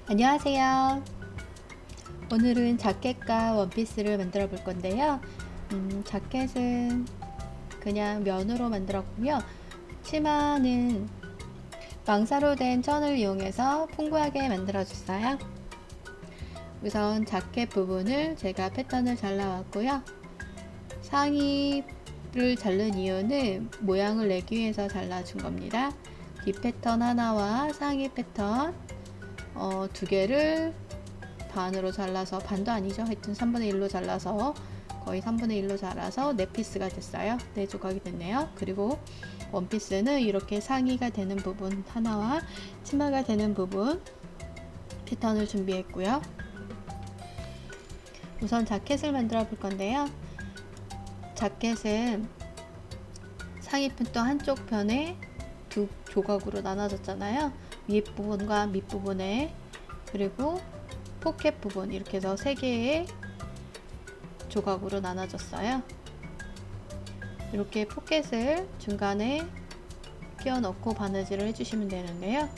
안녕하세요. 오늘은 자켓과 원피스를 만들어 볼 건데요. 자켓은 그냥 면으로 만들었고요. 치마는 망사로 된 천을 이용해서 풍부하게 만들어 줬어요. 우선 자켓 부분을 제가 패턴을 잘라왔고요. 상의를 자른 이유는 모양을 내기 위해서 잘라준 겁니다. 뒷 패턴 하나와 상의 패턴 두 개를 반으로 잘라서, 반도 아니죠, 하여튼 3분의 1로 잘라서, 거의 3분의 1로 잘라서 4피스가 됐어요. 4조각이 됐네요. 그리고 원피스는 이렇게 상의가 되는 부분 하나와 치마가 되는 부분 패턴을 준비했고요. 우선 자켓을 만들어 볼 건데요. 자켓은 상의편도 한쪽 편에 두 조각으로 나눠졌잖아요. 윗부분과 밑부분에, 그리고 포켓 부분, 이렇게 해서 3개의 조각으로 나눠졌어요. 이렇게 포켓을 중간에 끼워 넣고 바느질을 해주시면 되는데요.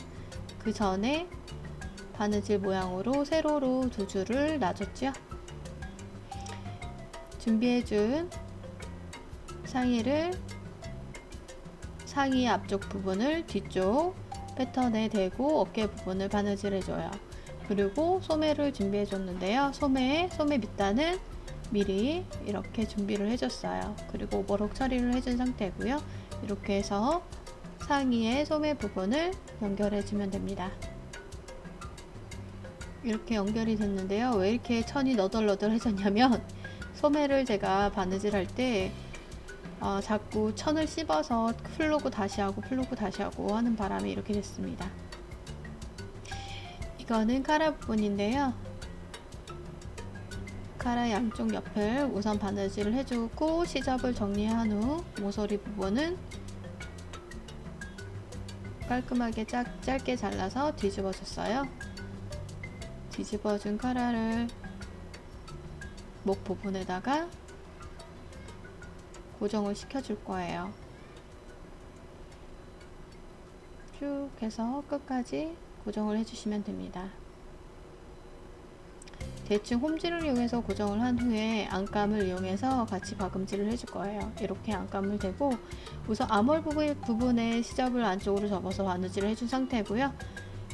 그 전에 바느질 모양으로 세로로 2줄을 놔줬죠. 준비해준 상의를, 상의 앞쪽 부분을 뒤쪽 패턴에 대고 어깨 부분을 바느질 해줘요. 그리고 소매를 준비해 줬는데요. 소매 밑단은 미리 이렇게 준비를 해줬어요. 그리고 오버록 처리를 해준 상태고요. 이렇게 해서 상의의 소매 부분을 연결해 주면 됩니다. 이렇게 연결이 됐는데요. 왜 이렇게 천이 너덜너덜해졌냐면, 소매를 제가 바느질 할때 자꾸 천을 씹어서 풀르고 다시 하고 풀르고 다시 하고 하는 바람에 이렇게 됐습니다. 이거는 카라 부분인데요. 카라 양쪽 옆을 우선 바느질을 해주고 시접을 정리한 후 모서리 부분은 깔끔하게 짧게 잘라서 뒤집어 줬어요. 뒤집어 준 카라를 목 부분에다가 고정을 시켜줄 거예요. 쭉 해서 끝까지 고정을 해주시면 됩니다. 대충 홈질을 이용해서 고정을 한 후에 안감을 이용해서 같이 박음질을 해줄 거예요. 이렇게 안감을 대고 우선 아몰 부분에 시접을 안쪽으로 접어서 바느질을 해준 상태고요.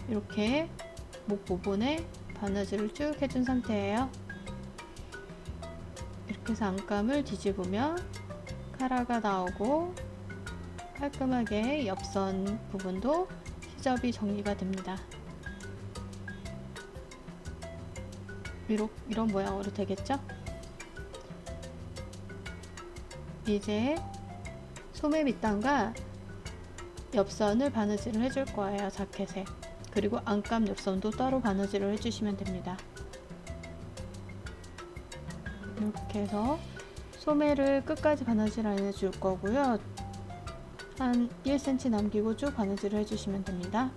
이렇게 목 부분에 바느질을 쭉 해준 상태예요. 이렇게 해서 안감을 뒤집으면 카라가 나오고 깔끔하게 옆선 부분도 시접이 정리가 됩니다. 이런 모양으로 되겠죠? 이제 소매 밑단과 옆선을 바느질을 해줄 거예요. 자켓에. 그리고 안감 옆선도 따로 바느질을 해주시면 됩니다. 이렇게 해서 소매를 끝까지 바느질 안 해줄 거고요. 한 1cm 남기고 쭉 바느질을 해주시면 됩니다.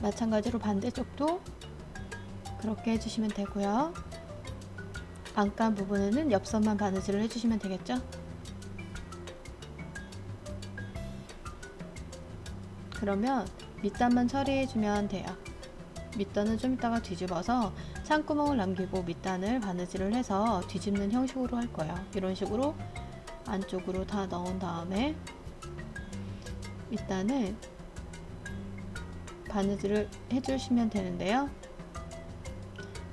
마찬가지로 반대쪽도 그렇게 해주시면 되고요. 안감 부분에는 옆선만 바느질을 해주시면 되겠죠? 그러면 밑단만 처리해주면 돼요. 밑단은 좀 이따가 뒤집어서 창구멍을 남기고 밑단을 바느질을 해서 뒤집는 형식으로 할 거예요. 이런 식으로 안쪽으로 다 넣은 다음에 밑단을 바느질을 해주시면 되는데요.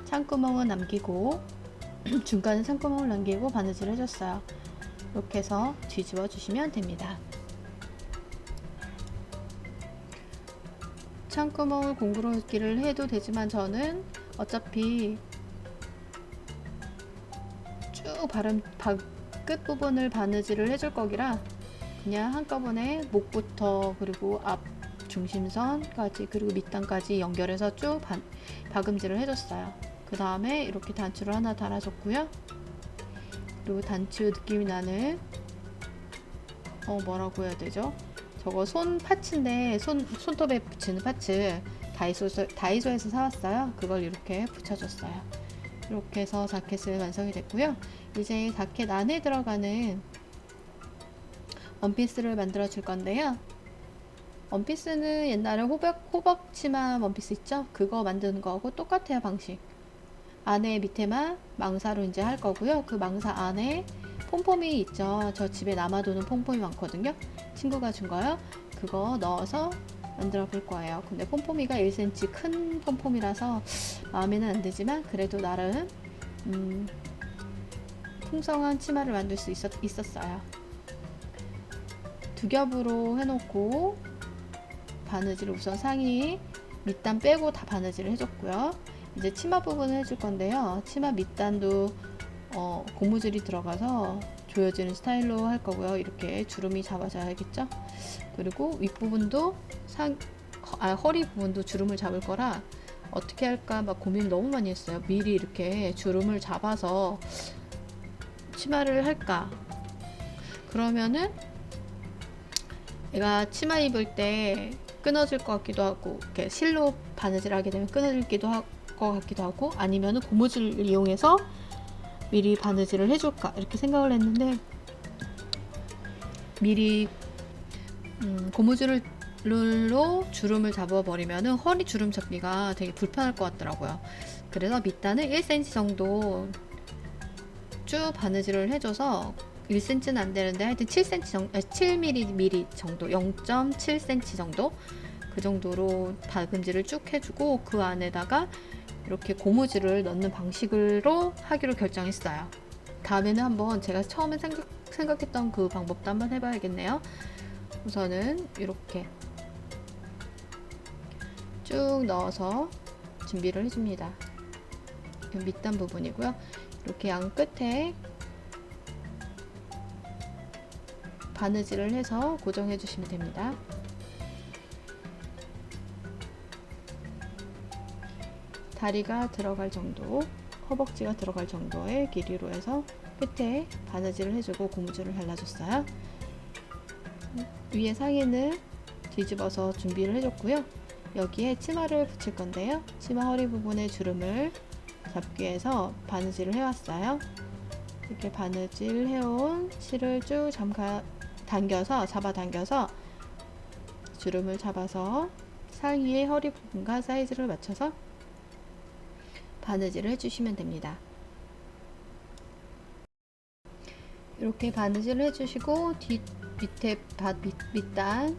창구멍은 남기고 중간에 창구멍을 남기고 바느질을 해줬어요. 이렇게 해서 뒤집어 주시면 됩니다. 창구멍을 공구르기를 해도 되지만 저는 어차피 쭉 끝부분을 바느질을 해줄 거기라 그냥 한꺼번에 목부터 그리고 앞 중심선까지 그리고 밑단까지 연결해서 쭉 박음질을 해줬어요. 그 다음에 이렇게 단추를 하나 달아줬고요. 그리고 단추 느낌이 나는 뭐라고 해야 되죠? 저거 손 파츠인데 손톱에 붙이는 파츠 다이소에서 사왔어요. 그걸 이렇게 붙여줬어요. 이렇게 해서 자켓은 완성이 됐고요. 이제 자켓 안에 들어가는 원피스를 만들어 줄 건데요. 원피스는 옛날에 호박 치마 원피스 있죠? 그거 만드는 거하고 똑같아요, 방식. 안에 밑에만 망사로 이제 할 거고요. 그 망사 안에 폼폼이 있죠. 저 집에 남아도는 폼폼이 많거든요. 친구가 준 거요. 그거 넣어서 만들어 볼 거예요. 근데 폼폼이가 1cm 큰 폼폼이라서 마음에는 안 들지만 그래도 나름 풍성한 치마를 만들 수 있었어요. 두 겹으로 해놓고 바느질을 우선 상의 밑단 빼고 다 바느질을 해줬고요. 이제 치마 부분을 해줄 건데요. 치마 밑단도 고무줄이 들어가서 조여지는 스타일로 할 거고요. 이렇게 주름이 잡아져야겠죠. 그리고 윗부분도 허리 부분도 주름을 잡을 거라 어떻게 할까 막 고민 너무 많이 했어요. 미리 이렇게 주름을 잡아서 치마를 할까. 그러면은 얘가 치마 입을 때 끊어질 것 같기도 하고, 이렇게 실로 바느질 하게 되면 끊어질기도 할 것 같기도 하고, 아니면은 고무줄을 이용해서 미리 바느질을 해줄까 이렇게 생각을 했는데, 미리 고무줄로 주름을 잡아버리면은 허리 주름 잡기가 되게 불편할 것 같더라고요. 그래서 밑단을 1cm 정도 쭉 바느질을 해줘서 1cm는 안 되는데 하여튼 7cm 정도, 7mm 정도, 0.7cm 정도 그 정도로 박음질을 쭉 해주고 그 안에다가 이렇게 고무줄을 넣는 방식으로 하기로 결정했어요. 다음에는 한번 제가 처음에 생각했던 그 방법도 한번 해봐야겠네요. 우선은 이렇게 쭉 넣어서 준비를 해줍니다. 밑단 부분이고요. 이렇게 양 끝에 바느질을 해서 고정해 주시면 됩니다. 다리가 들어갈 정도, 허벅지가 들어갈 정도의 길이로 해서 끝에 바느질을 해주고 고무줄을 발라줬어요. 위에 상의는 뒤집어서 준비를 해줬고요. 여기에 치마를 붙일 건데요. 치마 허리 부분에 주름을 잡기 위해서 바느질을 해왔어요. 이렇게 바느질 해온 실을 쭉 잡아당겨서 주름을 잡아서 상의의 허리 부분과 사이즈를 맞춰서 바느질을 해주시면 됩니다. 이렇게 바느질을 해주시고 밑에 밑단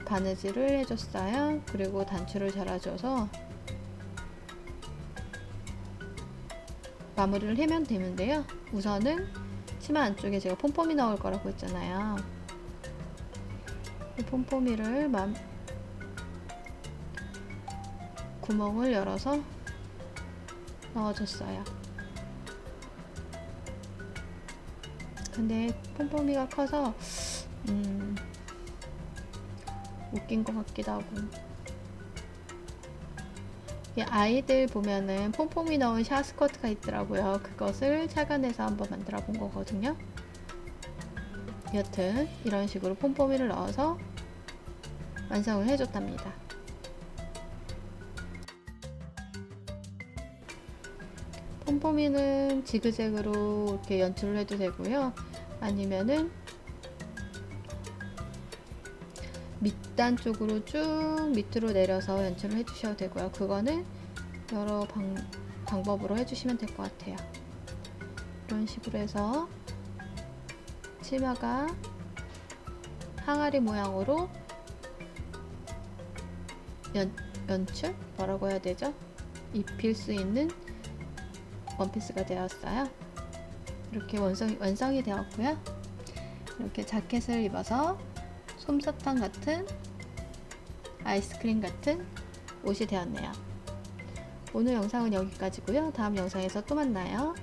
바느질을 해줬어요. 그리고 단추를 잘라줘서 마무리를 하면 되는데요. 우선은 치마 안쪽에 제가 폼폼이 넣을 거라고 했잖아요. 이 폼폼이를 구멍을 열어서 넣어줬어요. 근데 폼폼이가 커서 웃긴 것 같기도 하고, 아이들 보면은 폼폼이 넣은 샤스커트가 있더라고요. 그것을 착안해서 한번 만들어 본 거거든요. 여튼 이런 식으로 폼폼이를 넣어서 완성을 해줬답니다. 폼폼이는 지그재그로 이렇게 연출을 해도 되고요. 아니면은 밑단 쪽으로 쭉 밑으로 내려서 연출을 해주셔도 되고요. 그거는 여러 방법으로 해주시면 될 것 같아요. 이런 식으로 해서 치마가 항아리 모양으로 연출? 뭐라고 해야 되죠? 입힐 수 있는 원피스가 되었어요. 이렇게 완성이 되었고요. 이렇게 자켓을 입어서 솜사탕 같은 아이스크림 같은 옷이 되었네요. 오늘 영상은 여기까지고요. 다음 영상에서 또 만나요.